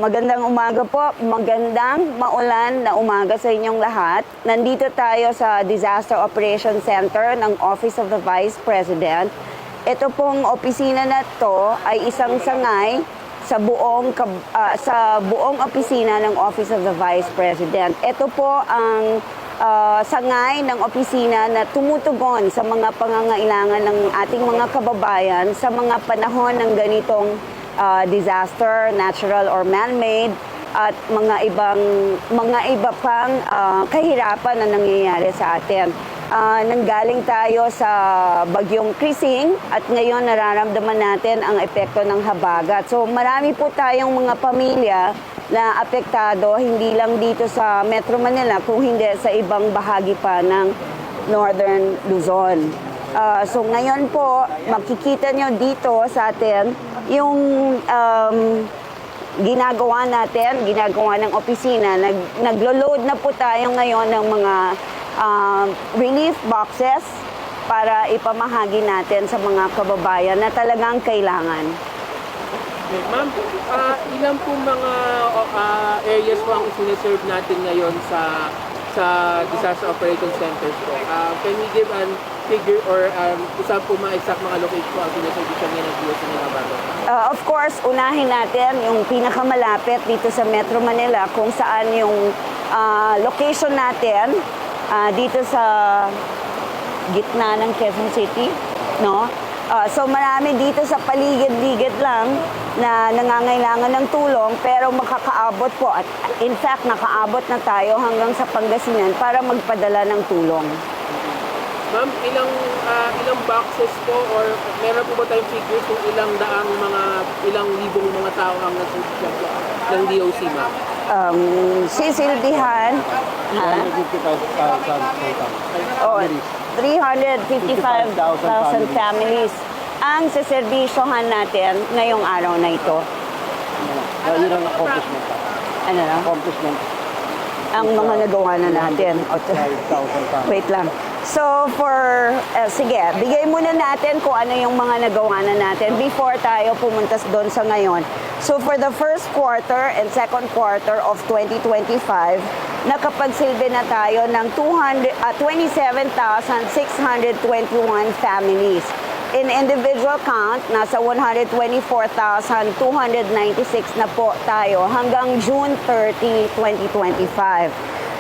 Magandang umaga po, magandang maulan na umaga sa inyong lahat. Nandito tayo sa Disaster Operations Center ng Office of the Vice President. Ito pong opisina na to ay isang sangay sa buong opisina ng Office of the Vice President. Ito po ang sangay ng opisina na tumutugon sa mga pangangailangan ng ating mga kababayan sa mga panahon ng ganitong disaster, natural or man-made, at mga iba pang kahirapan na nangyayari sa atin. Nanggaling tayo sa bagyong Krising at ngayon nararamdaman natin ang epekto ng habagat. So marami po tayong mga pamilya na apektado, hindi lang dito sa Metro Manila, kung hindi sa ibang bahagi pa ng Northern Luzon. So ngayon po, makikita nyo dito sa atin yung ginagawa ng opisina. Naglo-load na po tayo ngayon ng mga relief boxes para ipamahagi natin sa mga kababayan na talagang kailangan. Ma'am, ilan po mga areas po ang siniserve natin ngayon sa Disaster Operations Centers po? Can we give an figure or isa po mga exact mga location po ang siniserve ngayon ng DOC nila bago? Of course, unahin natin yung pinakamalapit dito sa Metro Manila kung saan yung location natin dito sa gitna ng Quezon City, no? So marami dito sa paligid-ligid lang na nangangailangan ng tulong pero makakaabot po at in fact nakaabot na tayo hanggang sa Pangasinan para magpadala ng tulong. Ma'am, ilang boxes po or meron po ba tayong figures kung ilang libong mga tao ang nasusunod ng DOC, ma'am? Sisilbihan 355,000 families ang seserbisyohan natin ngayong araw na ito. Yun ang accomplishment. Ano na? Accomplishment. Ang mga nagawa na natin. Wait lang. So sige, bigay muna natin kung ano yung mga nagawa na natin before tayo pumunta doon sa ngayon. So for the first quarter and second quarter of 2025, nakapagsilbi na tayo ng 27,621 families. In individual count, nasa 124,296 na po tayo hanggang June 30, 2025.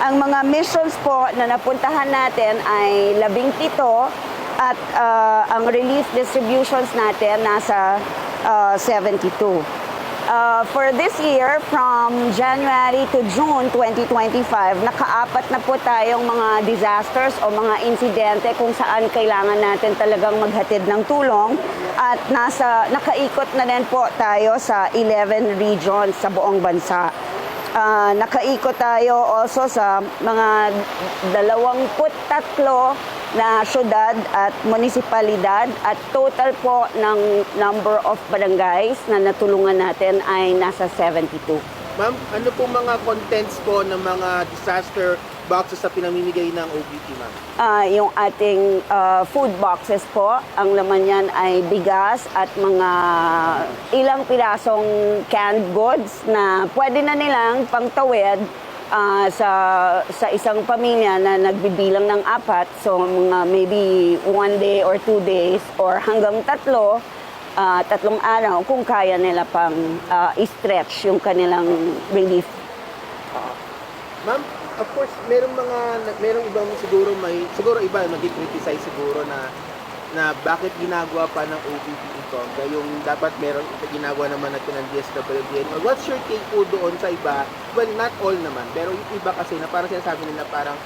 Ang mga missions po na napuntahan natin ay 17 at ang relief distributions natin nasa 72. For this year, from January to June 2025, nakaapat na po tayong mga disasters o mga insidente kung saan kailangan natin talagang maghatid ng tulong at nakaikot na din po tayo sa 11 regions sa buong bansa. Nakaikot tayo also sa mga 23 na syudad at munisipalidad at total po ng number of barangays na natulungan natin ay nasa 72. Ma'am, ano po mga contents po ng mga disaster boxes na pinamimigay ng OBP, ma'am? Yung ating food boxes po, ang laman yan ay bigas at mga ilang pirasong canned goods na pwede na nilang pangtawid sa isang pamilya na nagbibilang ng 4. So mga maybe 1 day or 2 days or hanggang 3 araw kung kaya nila pang i-stretch yung kanilang relief. Ma'am, of course, merong ibang siguro iba mag-criticize siguro na bakit ginagawa pa ng OBP ito. Yung dapat meron ginagawa naman natin ng DSWD. What's your take po doon sa iba? Well, not all naman, pero yung iba kasi na parang sinasabi nila parang